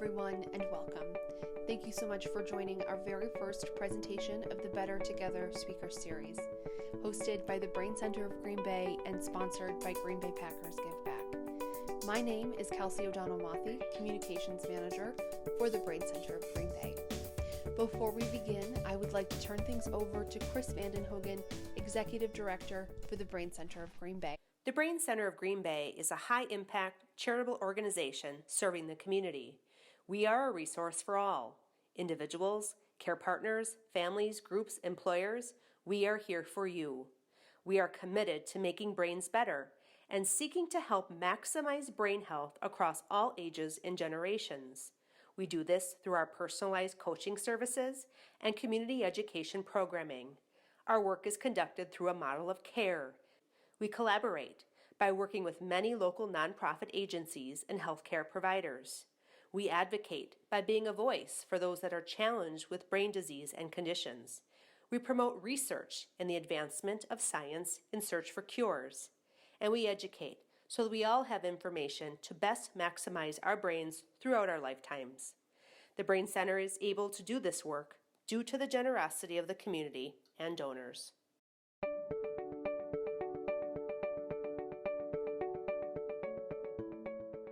everyone, and welcome. Thank you so much for joining our very first presentation of the Better Together Speaker Series, hosted by the Brain Center of Green Bay and sponsored by Green Bay Packers Give Back. My name is Kelsey O'Donnell-Mothy, Communications Manager for the Brain Center of Green Bay. Before we begin, I would like to turn things over to Chris Vandenhogen, Executive Director for the Brain Center of Green Bay. The Brain Center of Green Bay is a high-impact charitable organization serving the community. We are a resource for all. Individuals, care partners, families, groups, employers, we are here for you. We are committed to making brains better and seeking to help maximize brain health across all ages and generations. We do this through our personalized coaching services and community education programming. Our work is conducted through a model of care. We collaborate by working with many local nonprofit agencies and healthcare providers. We advocate by being a voice for those that are challenged with brain disease and conditions. We promote research and the advancement of science in search for cures. And we educate so that we all have information to best maximize our brains throughout our lifetimes. The Brain Center is able to do this work due to the generosity of the community and donors.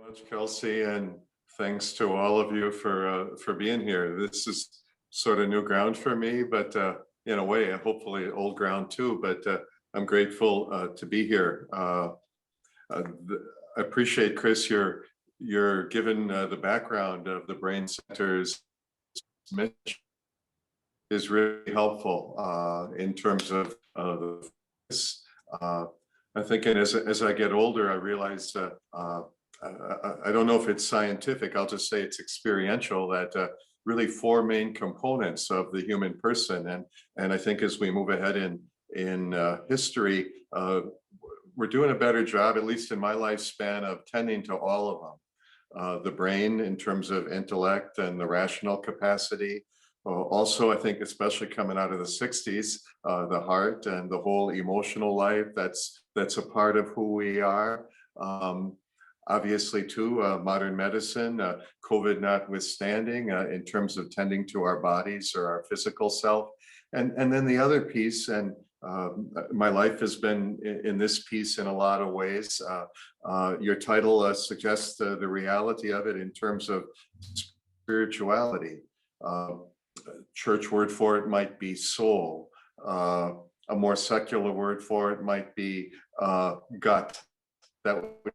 Much, Kelsey, and thanks to all of you for being here. This is sort of new ground for me, but in a way, hopefully old ground too. But I'm grateful to be here. I appreciate, Chris, you're given the background of the Brain Center's mission is really helpful in terms of this. I'm thinking as I get older, I realize that. I don't know if it's scientific, I'll just say it's experiential, that really four main components of the human person. And I think as we move ahead in history, we're doing a better job, at least in my lifespan, of tending to all of them. The brain in terms of intellect and the rational capacity. Also, I think especially coming out of the 60s, the heart and the whole emotional life, that's a part of who we are. Obviously, too, modern medicine, COVID notwithstanding, in terms of tending to our bodies or our physical self. And then the other piece, and my life has been in this piece in a lot of ways. Your title suggests the reality of it in terms of spirituality. Church word for it might be soul. A more secular word for it might be gut. That would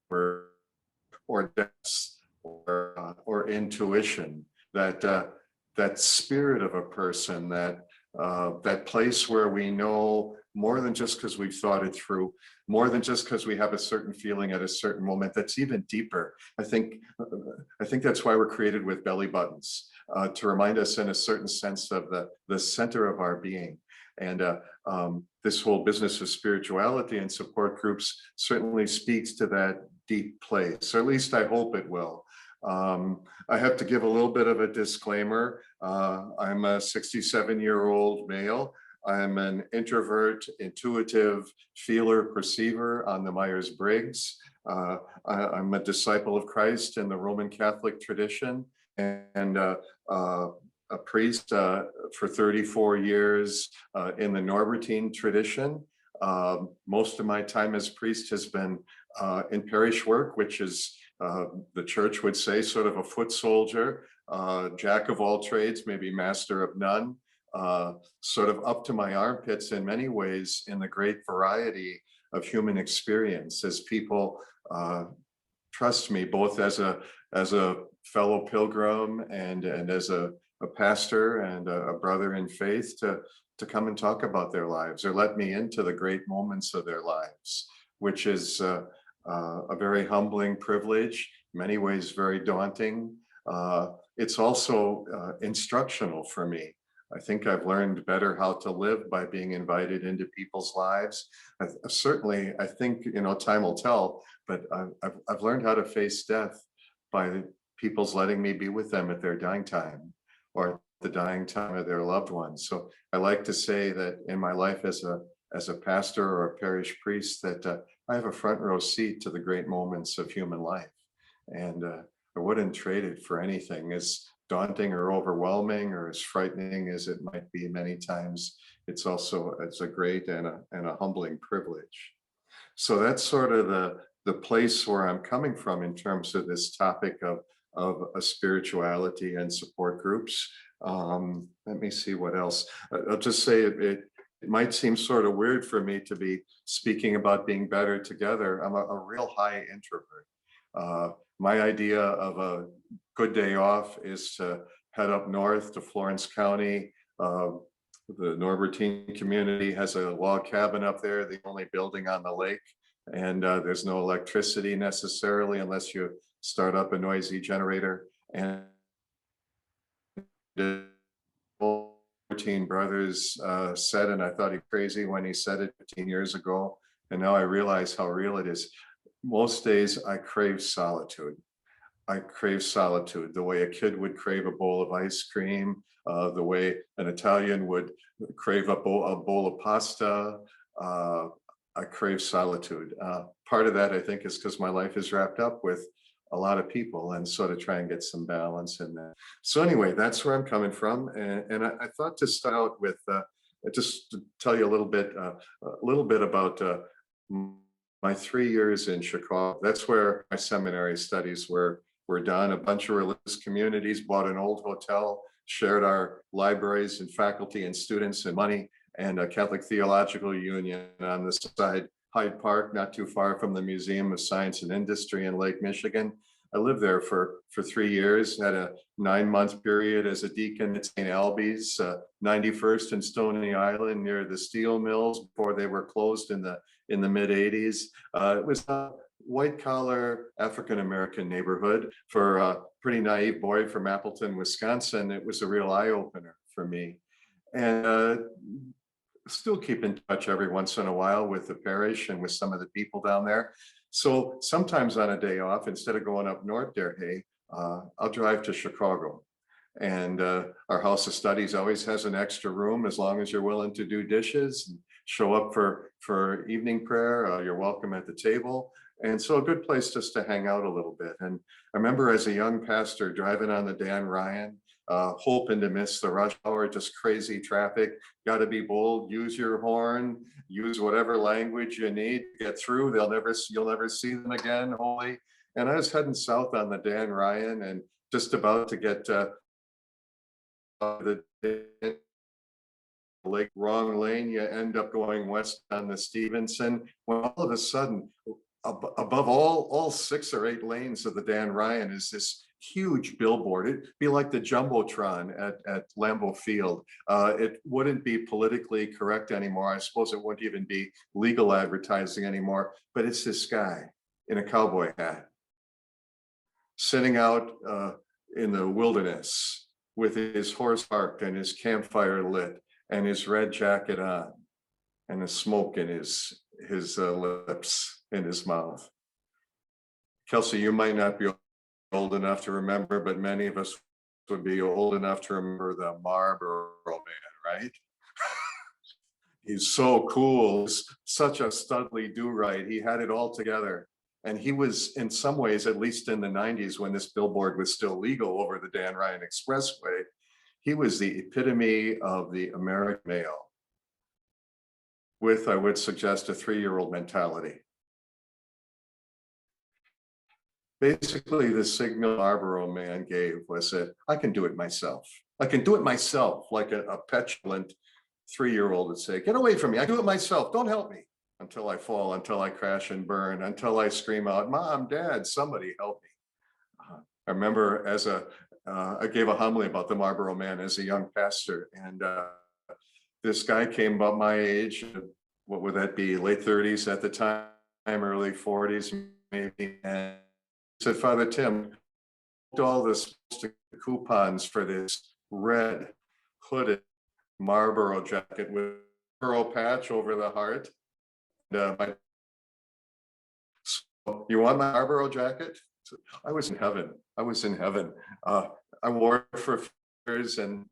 or depths or intuition, that spirit of a person, that place where we know more than just because we've thought it through, more than just because we have a certain feeling at a certain moment. That's even deeper. I think that's why we're created with belly buttons, to remind us in a certain sense of the center of our being. And this whole business of spirituality and support groups certainly speaks to that deep place, or at least I hope it will. I have to give a little bit of a disclaimer. I'm a 67-year-old male. I'm an introvert, intuitive, feeler, perceiver on the Myers-Briggs. I'm a disciple of Christ in the Roman Catholic tradition, and a priest for 34 years in the Norbertine tradition. Most of my time as priest has been in parish work, which is, the church would say, sort of a foot soldier, jack of all trades, maybe master of none, sort of up to my armpits in many ways in the great variety of human experience as people trust me, both as a fellow pilgrim and as a pastor and a brother in faith, to come and talk about their lives or let me into the great moments of their lives, which is a very humbling privilege, many ways very daunting. It's also instructional for me. I think I've learned better how to live by being invited into people's lives. Certainly, I think, time will tell, but I've learned how to face death by people's letting me be with them at their dying time or the dying time of their loved ones. So I like to say that in my life as a pastor or a parish priest, that I have a front row seat to the great moments of human life. And I wouldn't trade it for anything. As daunting or overwhelming or as frightening as it might be many times, it's a great and a humbling privilege. So that's sort of the place where I'm coming from in terms of this topic of a spirituality and support groups. Let me see what else. I'll just say it might seem sort of weird for me to be speaking about being better together. I'm a real high introvert. My idea of a good day off is to head up north to Florence County. The Norbertine community has a log cabin up there, the only building on the lake. And there's no electricity necessarily unless you start up a noisy generator. And the 14 brothers said, and I thought he crazy when he said it 15 years ago. And now I realize how real it is. Most days I crave solitude. I crave solitude, the way a kid would crave a bowl of ice cream, the way an Italian would crave a bowl of pasta. I crave solitude. Part of that, I think, is because my life is wrapped up with a lot of people and sort of try and get some balance in that. So anyway, that's where I'm coming from. And I thought to start out with just to tell you a little bit about my 3 years in Chicago. That's where my seminary studies were done. A bunch of religious communities bought an old hotel, shared our libraries and faculty and students and money, and a Catholic Theological Union on the side, Hyde Park, not too far from the Museum of Science and Industry in Lake Michigan. I lived there for 3 years, had a 9-month period as a deacon at St. Albie's, 91st and Stony Island near the steel mills before they were closed in the mid 80s. It was a white collar African-American neighborhood. For a pretty naive boy from Appleton, Wisconsin, it was a real eye opener for me. And still keep in touch every once in a while with the parish and with some of the people down there. So sometimes on a day off, instead of going up north there, hey, I'll drive to Chicago. And our House of Studies always has an extra room as long as you're willing to do dishes and show up for evening prayer. You're welcome at the table. And so a good place just to hang out a little bit. And I remember as a young pastor driving on the Dan Ryan, hoping to miss the rush hour, just crazy traffic. Got to be bold, use your horn, use whatever language you need to get through. You'll never see them again, holy. And I was heading south on the Dan Ryan and just about to get the lake wrong lane. You end up going west on the Stevenson. When all of a sudden, above all 6 or 8 lanes of the Dan Ryan is this huge billboard. It'd be like the Jumbotron at Lambeau Field. It wouldn't be politically correct anymore. I suppose it wouldn't even be legal advertising anymore, but it's this guy in a cowboy hat sitting out in the wilderness with his horse parked and his campfire lit and his red jacket on and the smoke in his lips, in his mouth. Kelsey, you might not be old enough to remember, but many of us would be old enough to remember the Marlboro Man, right? He's so cool, he's such a studly do-right. He had it all together. And he was, in some ways, at least in the 90s, when this billboard was still legal over the Dan Ryan Expressway, he was the epitome of the American male with, I would suggest, a 3-year-old mentality. Basically, the signal Marlboro Man gave was that I can do it myself. I can do it myself, like a petulant 3-year-old would say, get away from me. I do it myself. Don't help me. Until I fall, until I crash and burn, until I scream out, Mom, Dad, somebody help me. I remember I gave a homily about the Marlboro Man as a young pastor. And this guy came about my age, what would that be, late 30s at the time, early 40s maybe. And said, Father Tim, all this coupons for this red hooded Marlboro jacket with a pearl patch over the heart. And so, you want my Marlboro jacket? I was in heaven. I was in heaven. I wore it for years, and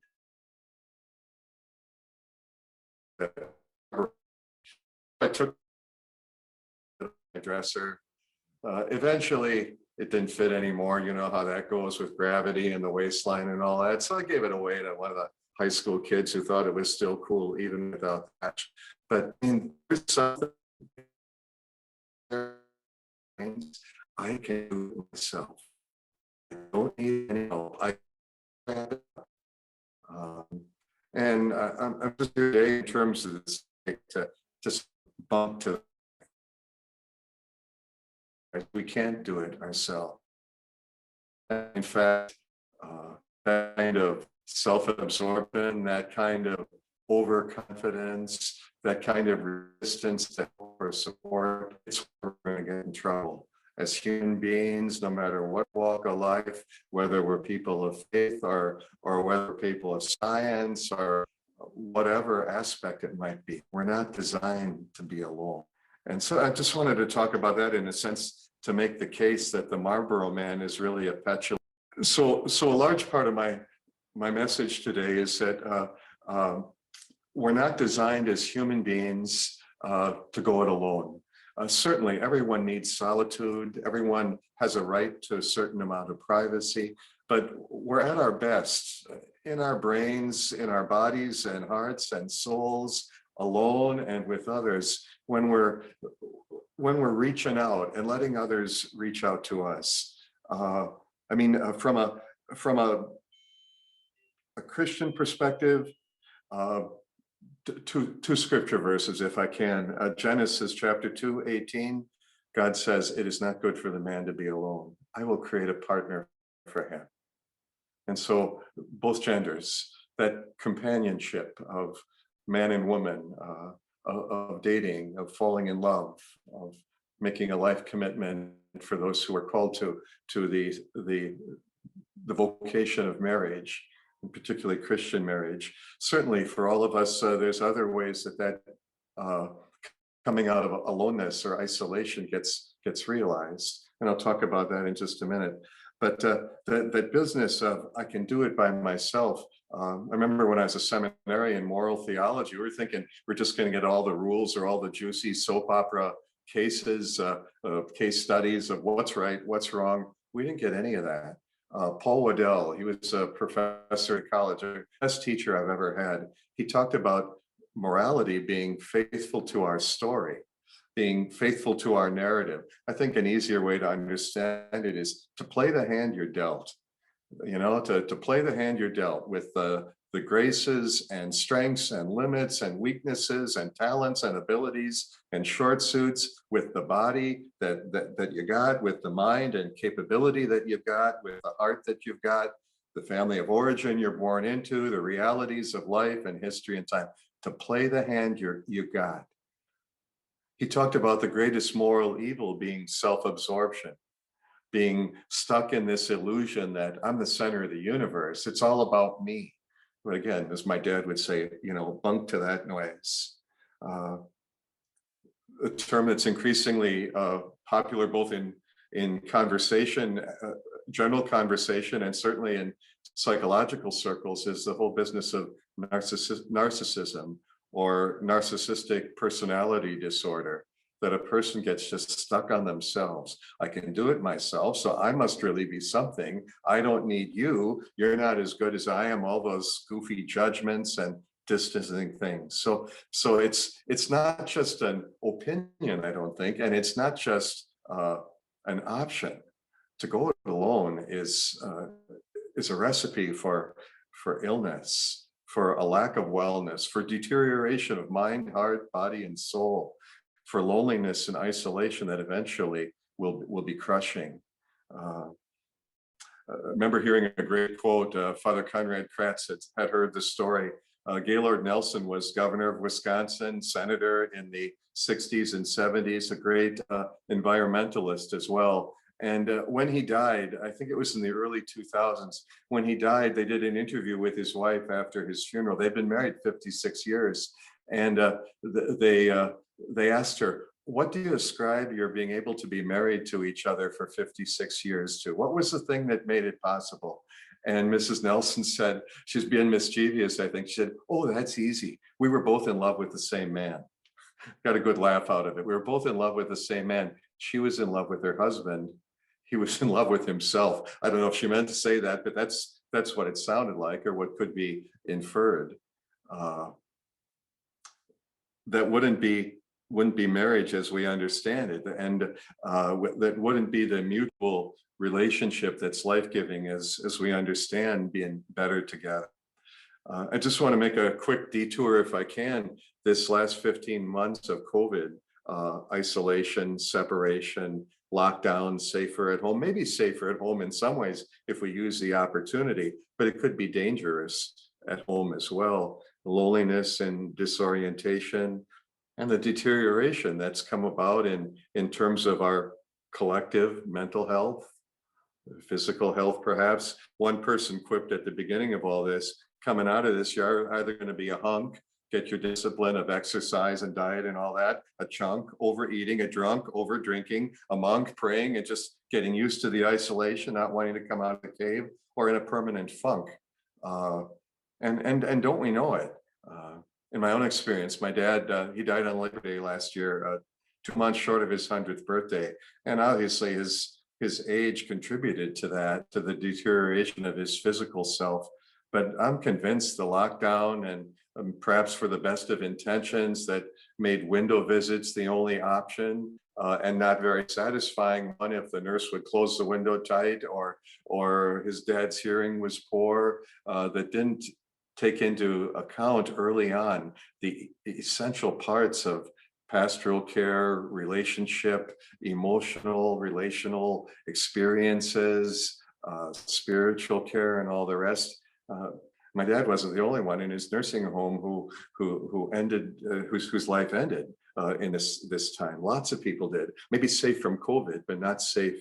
I took my dresser. Eventually, it didn't fit anymore. You know how that goes with gravity and the waistline and all that. So I gave it away to one of the high school kids who thought it was still cool even without that. But there's something I can do it myself. I don't need any help. Um, and I'm just here today in terms of this to just bump to. We can't do it ourselves. In fact, that kind of self-absorption, that kind of overconfidence, that kind of resistance to help or support, it's where we're going to get in trouble. As human beings, no matter what walk of life, whether we're people of faith or whether people of science or whatever aspect it might be, we're not designed to be alone. And so I just wanted to talk about that in a sense to make the case that the Marlboro Man is really a petulant. So a large part of my message today is that we're not designed as human beings to go it alone. Certainly, everyone needs solitude. Everyone has a right to a certain amount of privacy, but we're at our best in our brains, in our bodies and hearts and souls, alone and with others, when we're reaching out and letting others reach out to us. From a Christian perspective, two scripture verses, if I can. Genesis chapter 2:18, God says, "It is not good for the man to be alone. I will create a partner for him." And so both genders, that companionship of man and woman, of dating, of falling in love, of making a life commitment for those who are called to the vocation of marriage, and particularly Christian marriage. Certainly for all of us, there's other ways that coming out of aloneness or isolation gets realized. And I'll talk about that in just a minute. But that business of I can do it by myself. I remember when I was a seminarian in moral theology, we were thinking we're just going to get all the rules or all the juicy soap opera cases, case studies of what's right, what's wrong. We didn't get any of that. Paul Waddell, he was a professor at college, the best teacher I've ever had. He talked about morality being faithful to our story, being faithful to our narrative. I think an easier way to understand it is to play the hand you're dealt. To play the hand you're dealt with the graces and strengths and limits and weaknesses and talents and abilities and short suits, with the body that you got, with the mind and capability that you've got, with the heart that you've got, the family of origin you're born into, the realities of life and history and time, to play the hand you got. He talked about the greatest moral evil being self-absorption, being stuck in this illusion that I'm the center of the universe. It's all about me. But again, as my dad would say, bunk to that noise. A term that's increasingly popular both in conversation, general conversation, and certainly in psychological circles is the whole business of narcissism or narcissistic personality disorder, that a person gets just stuck on themselves. I can do it myself, so I must really be something. I don't need you. You're not as good as I am. All those goofy judgments and distancing things. So it's not just an opinion, I don't think, and it's not just an option. To go it alone is a recipe for illness, for a lack of wellness, for deterioration of mind, heart, body, and soul, for loneliness and isolation that eventually will be crushing. I remember hearing a great quote. Father Conrad Kratz had heard the story. Gaylord Nelson was governor of Wisconsin, senator in the 60s and 70s, a great environmentalist as well. And when he died, I think it was in the early 2000s, when he died, they did an interview with his wife after his funeral. They'd been married 56 years. And they asked her, what do you ascribe your being able to be married to each other for 56 years to? What was the thing that made it possible? And Mrs. Nelson said, she's being mischievous, I think. She said, oh, that's easy. We were both in love with the same man. Got a good laugh out of it. We were both in love with the same man. She was in love with her husband. he was in love with himself. I don't know if she meant to say that, but that's what it sounded like, or what could be inferred. That wouldn't be marriage as we understand it, and that wouldn't be the mutual relationship that's life-giving as we understand being better together. I just want to make a quick detour, if I can. This last 15 months of COVID, isolation, separation, lockdown, safer at home, maybe safer at home in some ways if we use the opportunity, but it could be dangerous at home as well. Loneliness and disorientation, and the deterioration that's come about in terms of our collective mental health, physical health, perhaps. One person quipped at the beginning of all this, coming out of this, you're either going to be a hunk, get your discipline of exercise and diet and all that, a chunk, overeating, a drunk, over drinking, a monk, praying and just getting used to the isolation, not wanting to come out of the cave, or in a permanent funk. And don't we know it? In my own experience, my dad, he died on Labor Day last year, 2 months short of his 100th birthday. And obviously his age contributed to that, to the deterioration of his physical self. But I'm convinced the lockdown, and perhaps for the best of intentions, that made window visits the only option, and not very satisfying one if the nurse would close the window tight, or his dad's hearing was poor, that didn't take into account early on the essential parts of pastoral care, relationship, emotional, relational experiences, spiritual care, and all the rest. My dad wasn't the only one in his nursing home who ended, whose life ended in this time. Lots of people did. Maybe safe from COVID, but not safe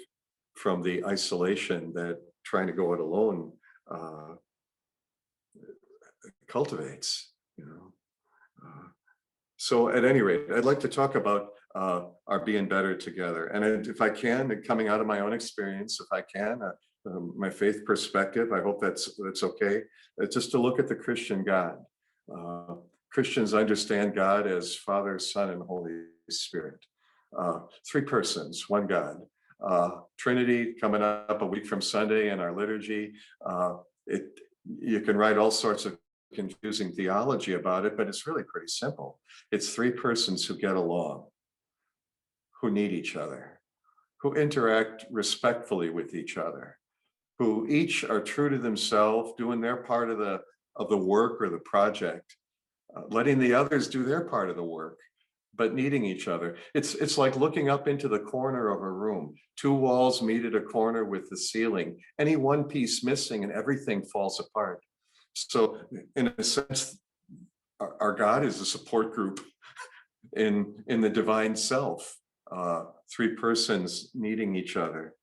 from the isolation that trying to go it alone cultivates. So at any rate, I'd like to talk about our being better together. And if I can, coming out of my own experience, if I can, my faith perspective, I hope that's okay. Just to look at the Christian God. Christians understand God as Father, Son, and Holy Spirit. 3 persons, one God. Trinity coming up a week from Sunday in our liturgy. You can write all sorts of confusing theology about it, but it's really pretty simple. It's 3 persons who get along, who need each other, who interact respectfully with each other, who each are true to themselves, doing their part of the work or the project, letting the others do their part of the work, but needing each other. It's like looking up into the corner of a room. 2 walls meet at a corner with the ceiling. Any one piece missing and everything falls apart. So in a sense, our God is a support group in the divine self, 3 persons needing each other.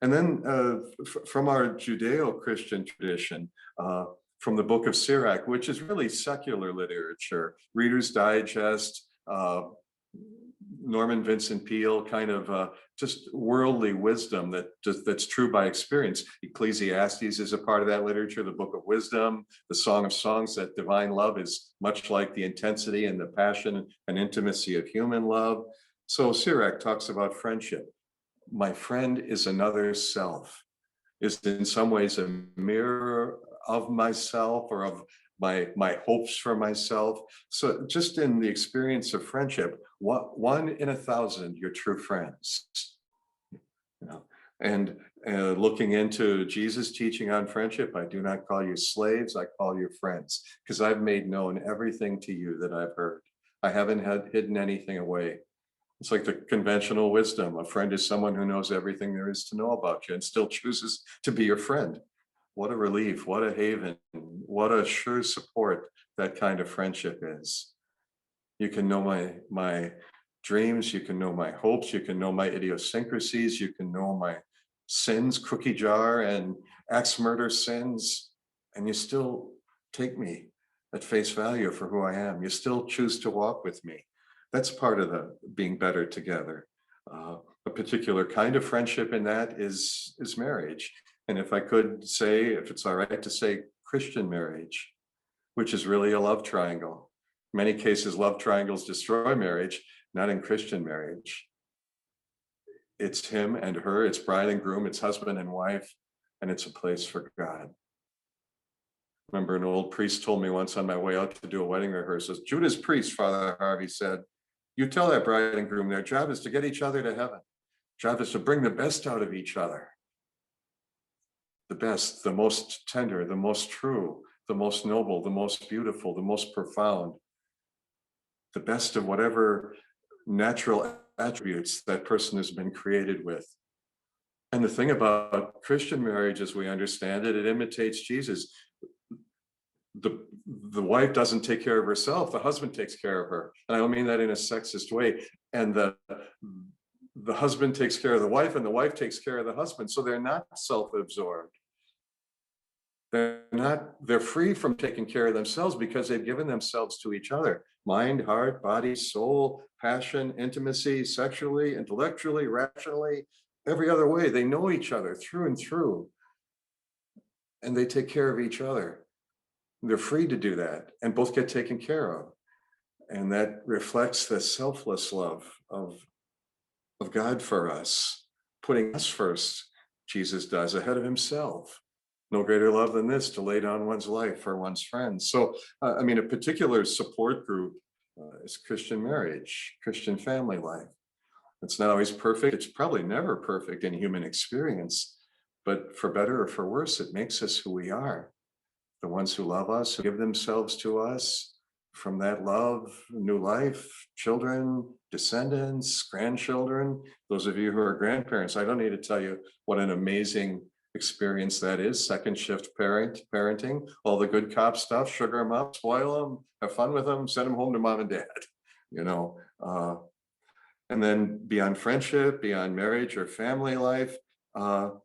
And then from our Judeo-Christian tradition, from the book of Sirach, which is really secular literature, Reader's Digest, Norman Vincent Peale, kind of just worldly wisdom that's true by experience. Ecclesiastes is a part of that literature, the Book of Wisdom, the Song of Songs, that divine love is much like the intensity and the passion and intimacy of human love. So Sirach talks about friendship. My friend is another self, is in some ways a mirror of myself, or of my hopes for myself. So just in the experience of friendship, 1 in 1,000, your true friends. And looking into Jesus' teaching on friendship, I do not call you slaves, I call you friends, because I've made known everything to you that I've heard. I haven't hidden anything away. It's like the conventional wisdom. A friend is someone who knows everything there is to know about you and still chooses to be your friend. What a relief, what a haven, what a sure support that kind of friendship is. You can know my dreams, you can know my hopes, you can know my idiosyncrasies, you can know my sins, cookie jar and axe murder sins, and you still take me at face value for who I am. You still choose to walk with me. That's part of the being better together. A particular kind of friendship in that is marriage. And if I could say, if it's all right to say, Christian marriage, which is really a love triangle. In many cases, love triangles destroy marriage, not in Christian marriage. It's him and her, it's bride and groom, it's husband and wife, and it's a place for God. Remember, an old priest told me once on my way out to do a wedding rehearsal, Judas Priest, Father Harvey said, you tell that bride and groom their job is to get each other to heaven. Job is to bring the best out of each other. The best, the most tender, the most true, the most noble, the most beautiful, the most profound, the best of whatever natural attributes that person has been created with. And the thing about Christian marriage, as we understand it, it imitates Jesus. The wife doesn't take care of herself, the husband takes care of her. And I don't mean that in a sexist way. And the husband takes care of the wife and the wife takes care of the husband. So they're not self-absorbed. They're free from taking care of themselves because they've given themselves to each other. Mind, heart, body, soul, passion, intimacy, sexually, intellectually, rationally, every other way. They know each other through and through. And they take care of each other. They're free to do that and both get taken care of. And that reflects the selfless love of God for us, putting us first, Jesus does, ahead of himself. No greater love than this, to lay down one's life for one's friends. So, I mean, a particular support group is Christian marriage, Christian family life. It's not always perfect. It's probably never perfect in human experience, but for better or for worse, it makes us who we are. The ones who love us, who give themselves to us, from that love, new life, children, descendants, grandchildren. Those of you who are grandparents, I don't need to tell you what an amazing experience that is. Second shift parenting, all the good cop stuff, sugar them up, spoil them, have fun with them, send them home to mom and dad, you know. And then beyond friendship, beyond marriage or family life, to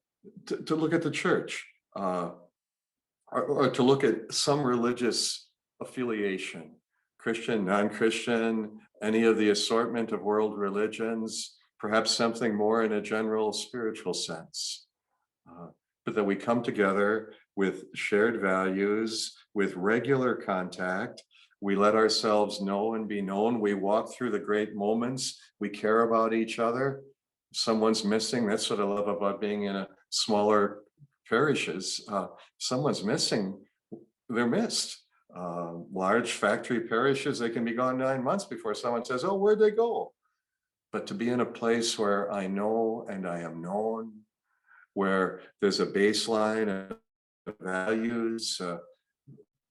look at the church, or to look at some religious affiliation, Christian, non-Christian, any of the assortment of world religions, perhaps something more in a general spiritual sense. But that we come together with shared values, with regular contact. We let ourselves know and be known. We walk through the great moments. We care about each other. If someone's missing, that's what I love about being in a smaller parishes. Someone's missing, they're missed. Large factory parishes, they can be gone 9 months before someone says, oh, where'd they go? But to be in a place where I know and I am known, where there's a baseline of values,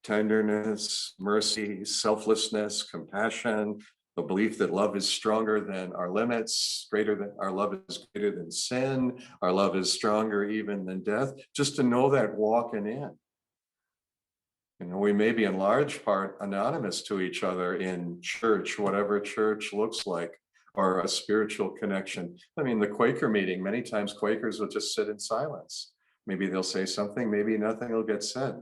tenderness, mercy, selflessness, compassion, the belief that love is stronger than our limits, our love is greater than sin, our love is stronger even than death, just to know that walking in. You know, we may be in large part anonymous to each other in church, whatever church looks like, or a spiritual connection. I mean, the Quaker meeting, many times Quakers will just sit in silence. Maybe they'll say something, maybe nothing will get said.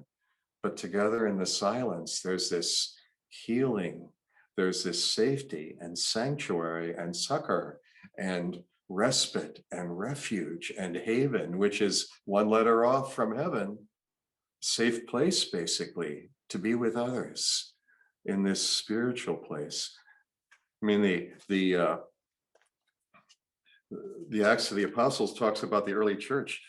But together in the silence, there's this healing, there's this safety and sanctuary and succor and respite and refuge and haven, which is one letter off from heaven, safe place, basically, to be with others in this spiritual place. I mean, the Acts of the Apostles talks about the early church.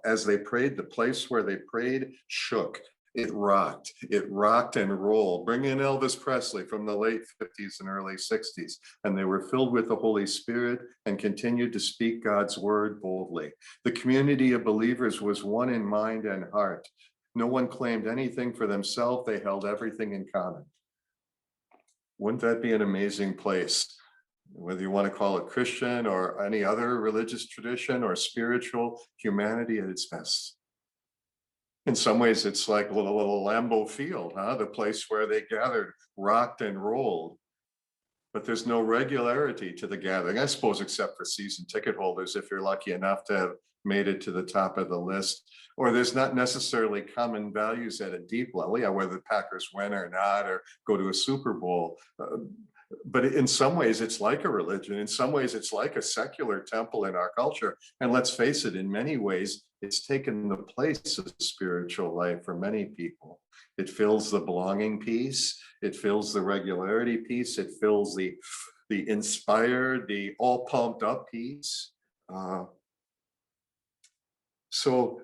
As they prayed, the place where they prayed shook. It rocked and rolled. Bring in Elvis Presley from the late 50s and early 60s. And they were filled with the Holy Spirit and continued to speak God's word boldly. The community of believers was one in mind and heart. No one claimed anything for themselves. They held everything in common. Wouldn't that be an amazing place? Whether you want to call it Christian or any other religious tradition or spiritual, humanity at its best. In some ways, it's like a little Lambeau Field, the place where they gathered, rocked and rolled. But there's no regularity to the gathering, I suppose, except for season ticket holders, if you're lucky enough to have made it to the top of the list. Or there's not necessarily common values at a deep level, whether the Packers win or not, or go to a Super Bowl. But in some ways, it's like a religion. In some ways, it's like a secular temple in our culture. And let's face it, in many ways, it's taken the place of spiritual life for many people. It fills the belonging piece. It fills the regularity piece. It fills the inspired, the all pumped up piece. Uh, so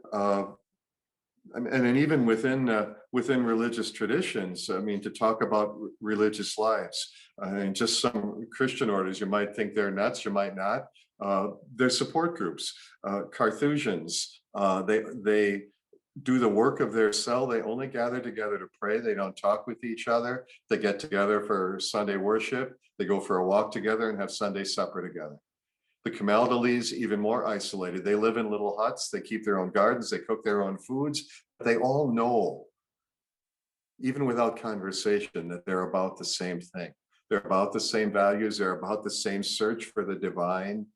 and then even within religious traditions, I mean, to talk about religious lives, and just some Christian orders, you might think they're nuts, you might not. They're support groups. Carthusians, they do the work of their cell. They only gather together to pray. They don't talk with each other. They get together for Sunday worship. They go for a walk together and have Sunday supper together. The Camaldolese, even more isolated. They live in little huts. They keep their own gardens. They cook their own foods. They all know, even without conversation, that they're about the same thing. They're about the same values. They're about the same search for the divine.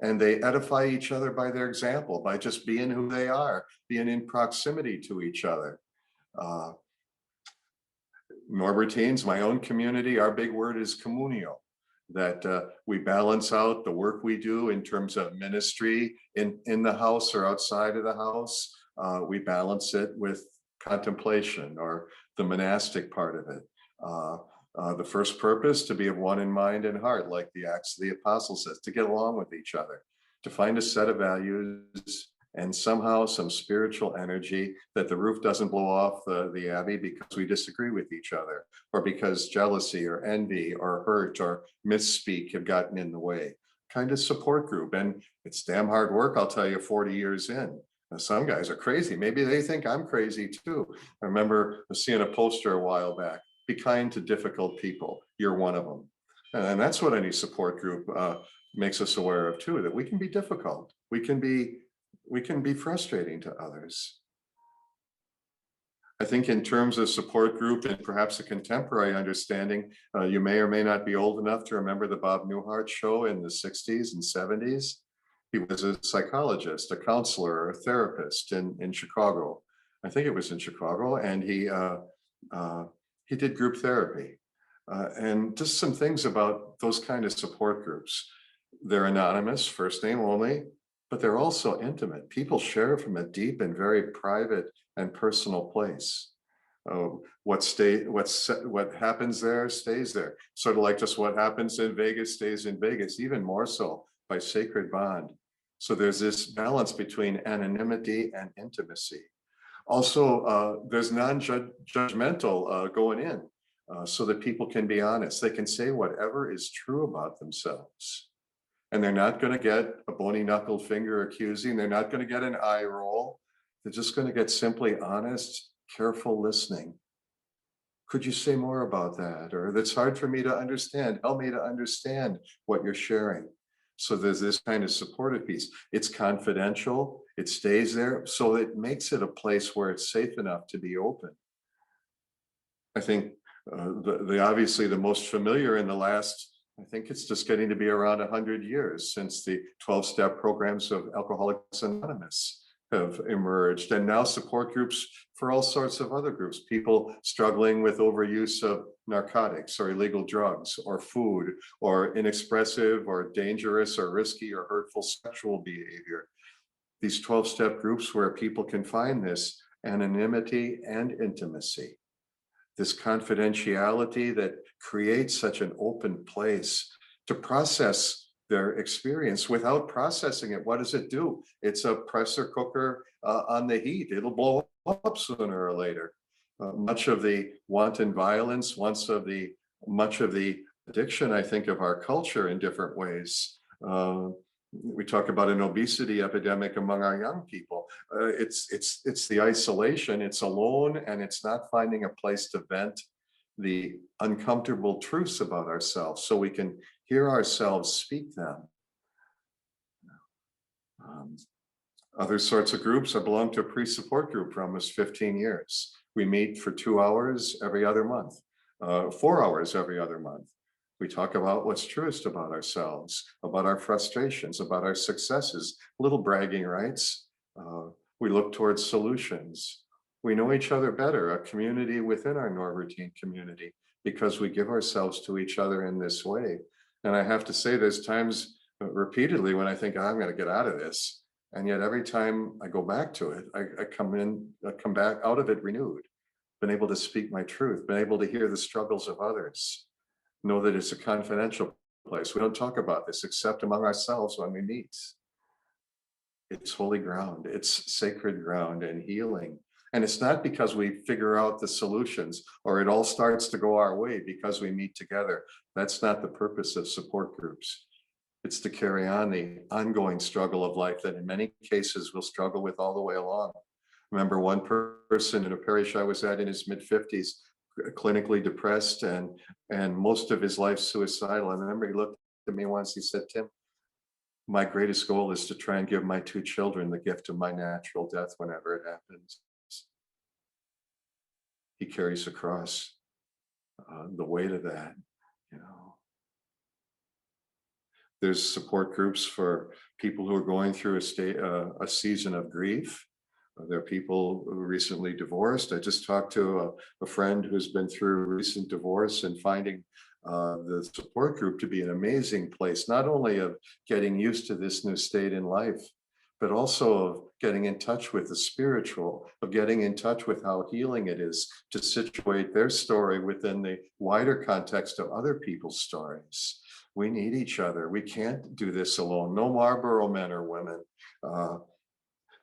And they edify each other by their example, by just being who they are, being in proximity to each other. Uh, Norbertines, my own community, our big word is communio, that we balance out the work we do in terms of ministry in the house or outside of the house. We balance it with contemplation, or the monastic part of it. The first purpose, to be of one in mind and heart, like the Acts of the Apostles says, to get along with each other, to find a set of values and somehow some spiritual energy, that the roof doesn't blow off the abbey because we disagree with each other, or because jealousy or envy or hurt or misspeak have gotten in the way. Kind of support group. And it's damn hard work, I'll tell you, 40 years in. Now, some guys are crazy. Maybe they think I'm crazy too. I remember seeing a poster a while back: be kind to difficult people. You're one of them. And that's what any support group makes us aware of too, that we can be difficult. We can be frustrating to others. I think in terms of support group and perhaps a contemporary understanding, you may or may not be old enough to remember the Bob Newhart show in the 60s and 70s. He was a psychologist, a counselor, a therapist in Chicago. I think it was in Chicago, and he did group therapy. And just some things about those kind of support groups. They're anonymous, first name only, but they're also intimate. People share from a deep and very private and personal place. What happens there stays there. Sort of like just what happens in Vegas stays in Vegas, even more so by sacred bond. So there's this balance between anonymity and intimacy. Also, there's non-judgmental going in, so that people can be honest. They can say whatever is true about themselves. And they're not going to get a bony knuckled finger accusing. They're not going to get an eye roll. They're just going to get simply honest, careful listening. Could you say more about that? Or that's hard for me to understand. Help me to understand what you're sharing. So there's this kind of supportive piece. It's confidential. It stays there. So it makes it a place where it's safe enough to be open. I think obviously the most familiar in the last, I think it's just getting to be around 100 years since the 12-step programs of Alcoholics Anonymous have emerged, and now support groups for all sorts of other groups, people struggling with overuse of narcotics or illegal drugs or food or inexpressive or dangerous or risky or hurtful sexual behavior. These 12-step groups where people can find this anonymity and intimacy, this confidentiality that creates such an open place to process their experience without processing it. What does it do? It's a pressure cooker on the heat. It'll blow up sooner or later. Much of the wanton violence, much of the addiction, I think, of our culture in different ways. We talk about an obesity epidemic among our young people. It's the isolation, it's alone, and it's not finding a place to vent the uncomfortable truths about ourselves so we can hear ourselves speak them. Other sorts of groups, I belong to a pre-support group for almost 15 years. We meet for 2 hours every other month, 4 hours every other month. We talk about what's truest about ourselves, about our frustrations, about our successes, little bragging rights. We look towards solutions. We know each other better, a community within our Norbertine community, because we give ourselves to each other in this way. And I have to say, there's times repeatedly when I think, I'm going to get out of this. And yet every time I go back to it, I come back out of it renewed, been able to speak my truth, been able to hear the struggles of others, know that it's a confidential place. We don't talk about this except among ourselves when we meet. It's holy ground. It's sacred ground and healing. And it's not because we figure out the solutions or it all starts to go our way because we meet together. That's not the purpose of support groups. It's to carry on the ongoing struggle of life that in many cases we'll struggle with all the way along. Remember one person in a parish I was at in his mid-50s, clinically depressed and most of his life suicidal. I remember he looked at me once, he said, Tim, my greatest goal is to try and give my two children the gift of my natural death whenever it happens. He carries across the weight of that, you know. There's support groups for people who are going through a season of grief. There are people who recently divorced. I just talked to a friend who's been through a recent divorce and finding the support group to be an amazing place, not only of getting used to this new state in life, but also of getting in touch with the spiritual, of getting in touch with how healing it is to situate their story within the wider context of other people's stories. We need each other. We can't do this alone. No Marlboro men or women.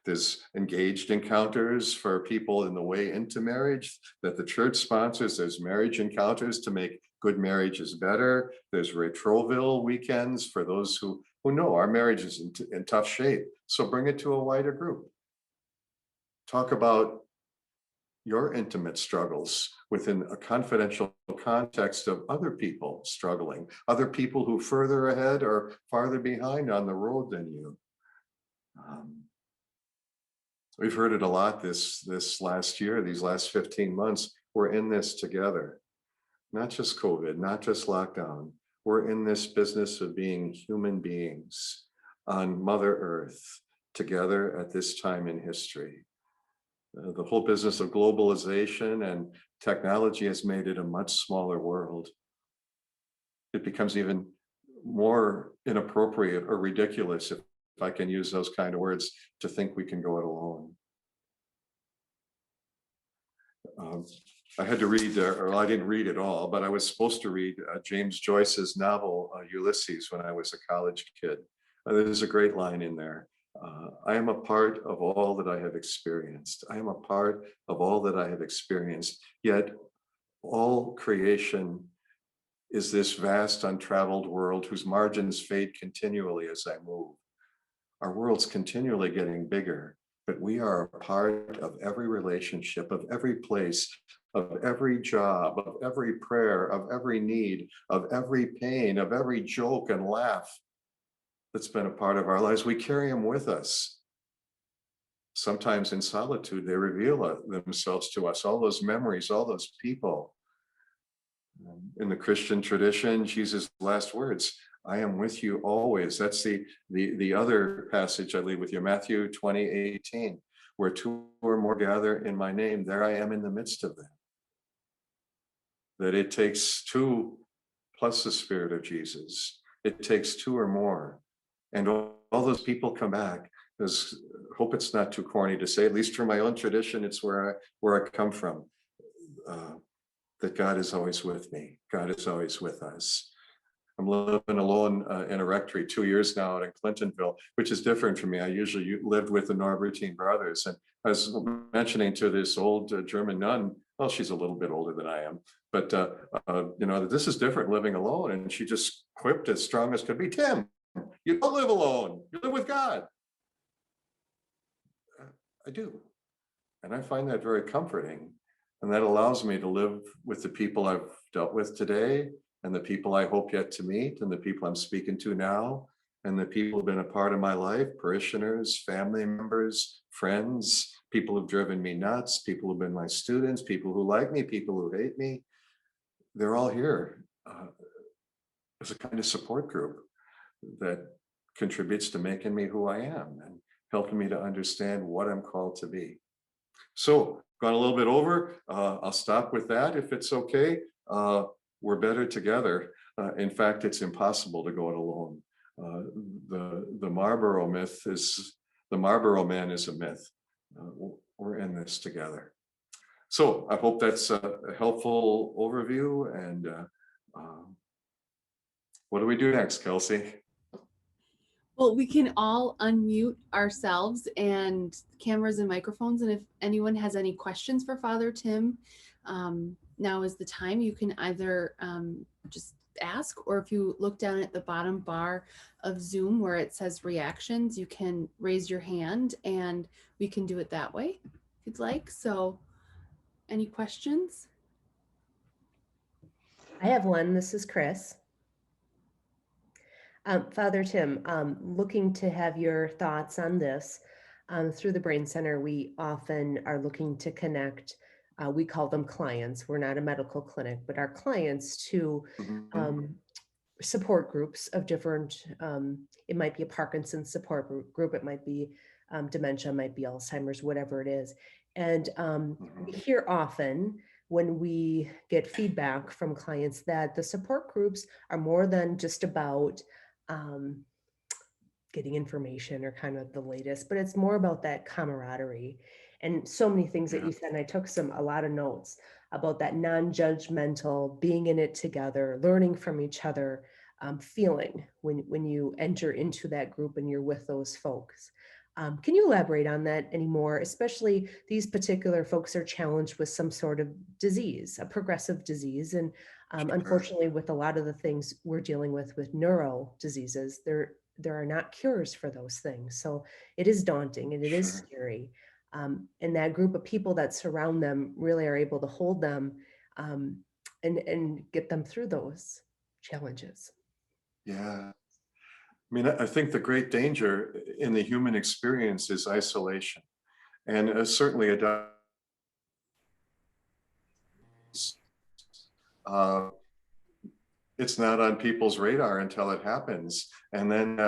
There's engaged encounters for people in the way into marriage that the church sponsors. There's marriage encounters to make good marriages better. There's retroval weekends for those who know our marriage is in tough shape. So bring it to a wider group. Talk about your intimate struggles within a confidential context of other people struggling, other people who further ahead or farther behind on the road than you. We've heard it a lot this last year, these last 15 months. We're in this together. Not just COVID, not just lockdown. We're in this business of being human beings on Mother Earth together at this time in history. The whole business of globalization and technology has made it a much smaller world. It becomes even more inappropriate or ridiculous, if I can use those kind of words, to think we can go it alone. I had to read, or I didn't read it all, but I was supposed to read James Joyce's novel, Ulysses, when I was a college kid. There's a great line in there. I am a part of all that I have experienced. I am a part of all that I have experienced, yet all creation is this vast untraveled world whose margins fade continually as I move. Our world's continually getting bigger, but we are a part of every relationship, of every place, of every job, of every prayer, of every need, of every pain, of every joke and laugh that's been a part of our lives. We carry them with us. Sometimes in solitude, they reveal themselves to us, all those memories, all those people. In the Christian tradition, Jesus' last words, I am with you always. That's the other passage I leave with you, Matthew 20:18, where two or more gather in my name, there I am in the midst of them. That it takes two plus the Spirit of Jesus. It takes two or more. And all those people come back. Because hope it's not too corny to say, at least for my own tradition, it's where I come from. That God is always with me. God is always with us. I'm living alone in a rectory 2 years now out in Clintonville, which is different for me. I usually lived with the Norbertine brothers. And I was mentioning to this old German nun, well, she's a little bit older than I am, but this is different living alone. And she just quipped as strong as could be, Tim, you don't live alone, you live with God. I do. And I find that very comforting. And that allows me to live with the people I've dealt with today, and the people I hope yet to meet, and the people I'm speaking to now, and the people who've been a part of my life, parishioners, family members, friends, people who've driven me nuts, people who've been my students, people who like me, people who hate me. They're all here as a kind of support group that contributes to making me who I am and helping me to understand what I'm called to be. So, gone a little bit over. I'll stop with that if it's okay. We're better together. In fact, it's impossible to go it alone. The Marlboro myth is, the Marlboro man is a myth. We're in this together. So I hope that's a helpful overview. And what do we do next, Kelsey? Well, we can all unmute ourselves and cameras and microphones. And if anyone has any questions for Father Tim, now is the time. You can either just ask, or if you look down at the bottom bar of Zoom where it says reactions, you can raise your hand and we can do it that way if you'd like. So any questions? I have one. This is Chris. Father Tim, looking to have your thoughts on this. Through the Brain Center, we often are looking to connect, we call them clients. We're not a medical clinic, but our clients to support groups of different, it might be a Parkinson's support group, it might be dementia, might be Alzheimer's, whatever it is. And we hear often when we get feedback from clients that the support groups are more than just about getting information or kind of the latest, but it's more about that camaraderie and so many things that you said. And I took a lot of notes about that non-judgmental, being in it together, learning from each other, feeling when you enter into that group and you're with those folks. Can you elaborate on that anymore? Especially these particular folks are challenged with some sort of disease, a progressive disease. And unfortunately, with a lot of the things we're dealing with neuro diseases, there are not cures for those things. So it is daunting and it is scary. And that group of people that surround them really are able to hold them and get them through those challenges. Yeah. I mean, I think the great danger in the human experience is isolation. And certainly it's not on people's radar until it happens. And then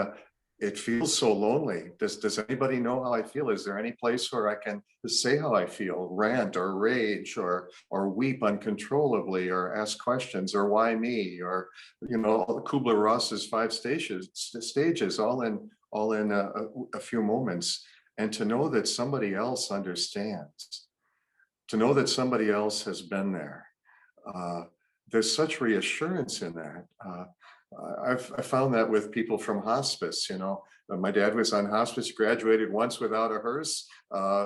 it feels so lonely. Does anybody know how I feel? Is there any place where I can say how I feel, rant or rage or weep uncontrollably or ask questions or why me, or, you know, Kubler-Ross's 5 stages all in a few moments. And to know that somebody else understands, to know that somebody else has been there. There's such reassurance in that. I found that with people from hospice. You know, my dad was on hospice, graduated once without a hearse.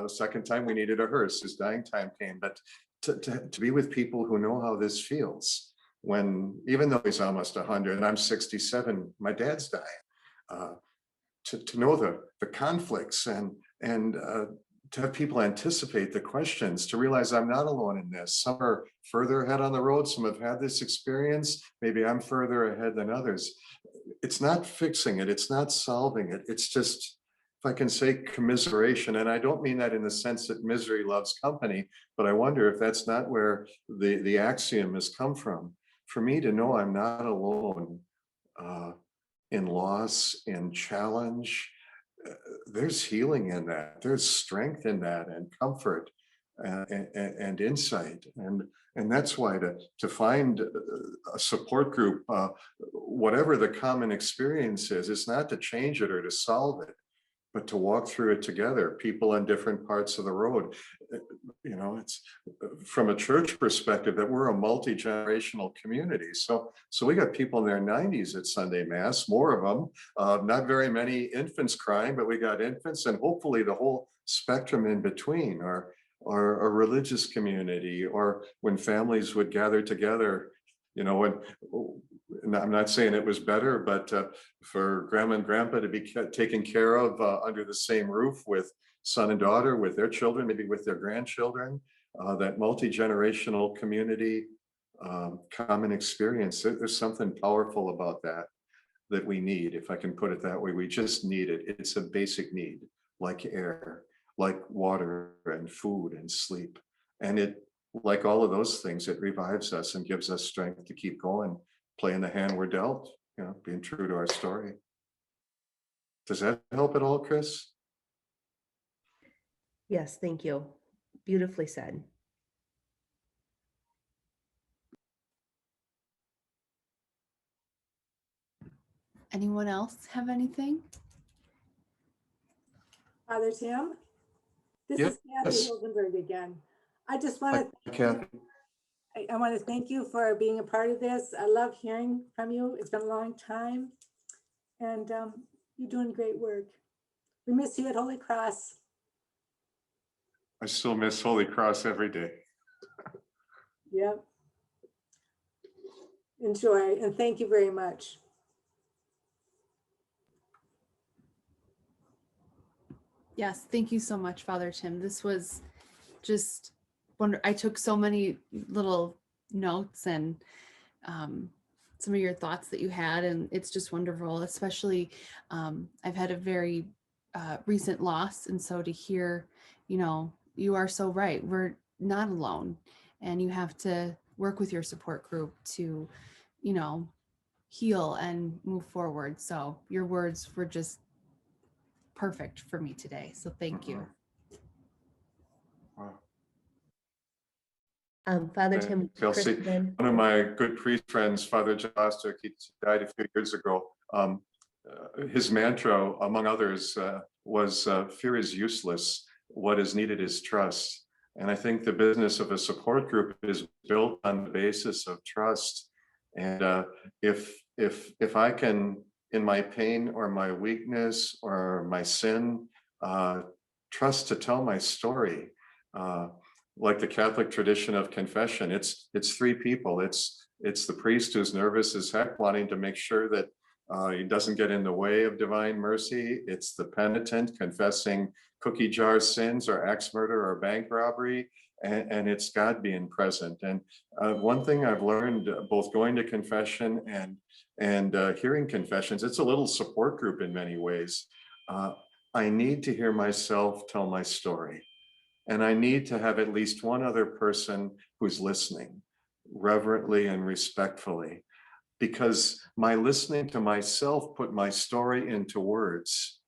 Second time we needed a hearse, his dying time came. But to be with people who know how this feels, when even though he's almost 100 and I'm 67, my dad's dying. To know the conflicts and to have people anticipate the questions, to realize I'm not alone in this. Some are further ahead on the road. Some have had this experience. Maybe I'm further ahead than others. It's not fixing it. It's not solving it. It's just, if I can say, commiseration. And I don't mean that in the sense that misery loves company, but I wonder if that's not where the axiom has come from. For me to know I'm not alone in loss, in challenge, there's healing in that, there's strength in that, and comfort and insight, and that's why to find a support group, whatever the common experience is, it's not to change it or to solve it, but to walk through it together, people on different parts of the road. You know, it's from a church perspective that we're a multi-generational community. So we got people in their 90s at Sunday Mass, more of them, not very many infants crying, but we got infants and hopefully the whole spectrum in between, or a religious community, or when families would gather together, you know, when I'm not saying it was better, but for grandma and grandpa to be taken care of under the same roof with son and daughter, with their children, maybe with their grandchildren, that multi-generational community, common experience, there's something powerful about that we need, if I can put it that way. We just need it. It's a basic need, like air, like water and food and sleep. And it, like all of those things, it revives us and gives us strength to keep going, playing the hand we're dealt, you know, being true to our story. Does that help at all, Chris? Yes, thank you. Beautifully said. Anyone else have anything? Father Tim, this is Kathy Hildenberg again. I just want to I want to thank you for being a part of this. I love hearing from you. It's been a long time. And, You're doing great work. We miss you at Holy Cross. I still miss Holy Cross every day. Yep. Enjoy, and thank you very much. Yes, thank you so much, Father Tim. This was just wonderful. I took so many little notes and some of your thoughts that you had, and it's just wonderful. Especially, I've had a very recent loss, and so to hear, you are so right. We're not alone, and you have to work with your support group to, heal and move forward. So your words were just perfect for me today. So thank you. Wow. Father Tim, Kelsey, one of my good priest friends, Father John Oster, he died a few years ago. His mantra, among others, was fear is useless. What is needed is trust. And I think the business of a support group is built on the basis of trust. And if I can, in my pain or my weakness or my sin, trust to tell my story, like the Catholic tradition of confession, it's three people. It's the priest who's nervous as heck, wanting to make sure that he doesn't get in the way of divine mercy. It's the penitent confessing cookie jar sins or axe murder or bank robbery. And it's God being present. And one thing I've learned, both going to confession and hearing confessions, it's a little support group in many ways. I need to hear myself tell my story. And I need to have at least one other person who's listening reverently and respectfully, because my listening to myself put my story into words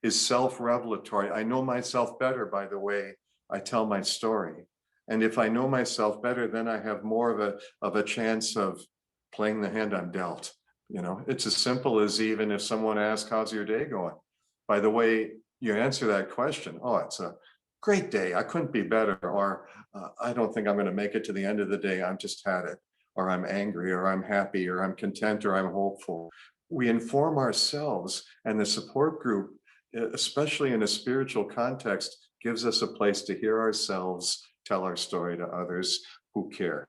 is self-revelatory. I know myself better by the way I tell my story. And if I know myself better, then I have more of a chance of playing the hand I'm dealt. It's as simple as, even if someone asks, how's your day going? By the way you answer that question, oh, it's a great day, I couldn't be better, or I don't think I'm going to make it to the end of the day, I've just had it, or I'm angry, or I'm happy, or I'm content, or I'm hopeful. We inform ourselves, and the support group, especially in a spiritual context, gives us a place to hear ourselves tell our story to others who care.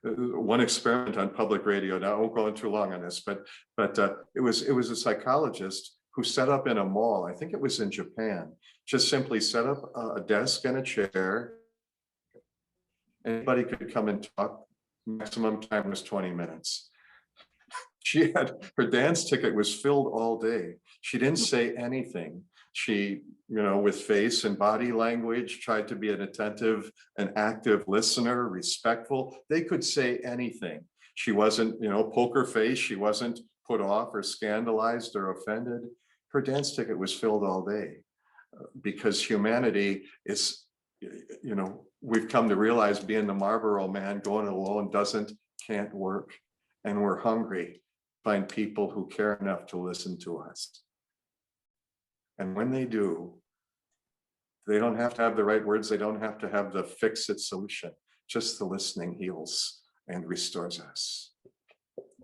One experiment on public radio, now I won't go in too long on this, but it was a psychologist who set up in a mall, I think it was in Japan, just simply set up a desk and a chair. Anybody could come and talk. Maximum time was 20 minutes. She had, her dance ticket was filled all day. She didn't say anything. She, with face and body language, tried to be an attentive and active listener, respectful. They could say anything. She wasn't, poker face. She wasn't put off or scandalized or offended. Her dance ticket was filled all day, because humanity is, we've come to realize being the Marlboro man going alone can't work. And we're hungry, find people who care enough to listen to us. And when they do, they don't have to have the right words. They don't have to have the fix-it solution. Just the listening heals and restores us.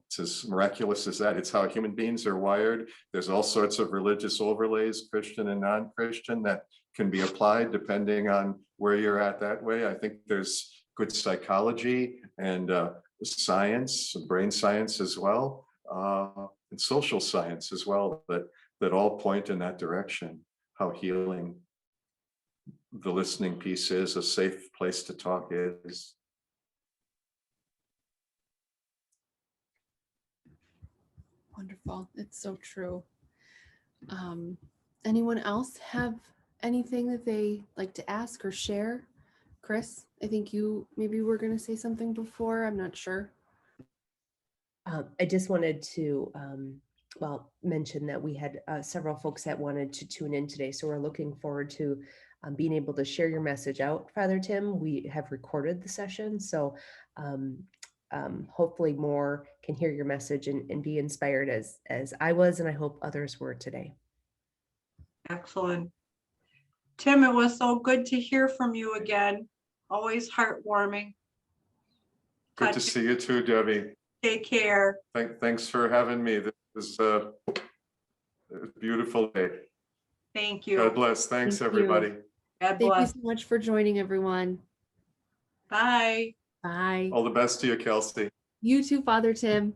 It's as miraculous as that. It's how human beings are wired. There's all sorts of religious overlays, Christian and non-Christian, that can be applied depending on where you're at that way. I think there's good psychology and science, brain science as well, and social science as well, that all point in that direction, how healing the listening piece is, a safe place to talk is. Wonderful. It's so true. Anyone else have anything that they like to ask or share? Chris, I think you maybe were going to say something before. I'm not sure. I just wanted to mention that we had several folks that wanted to tune in today. So we're looking forward to being able to share your message out, Father Tim. We have recorded the session, so hopefully more can hear your message and be inspired as I was, and I hope others were today. Excellent. Tim, it was so good to hear from you again. Always heartwarming. Good to see you too, Debbie. Take care. Thanks for having me. This is Beautiful day. Thank you. God bless. Thanks, Thank you. everybody. God Thank you bless. so much for joining, everyone. Bye. Bye. All the best to you, Kelsey. You too, Father Tim.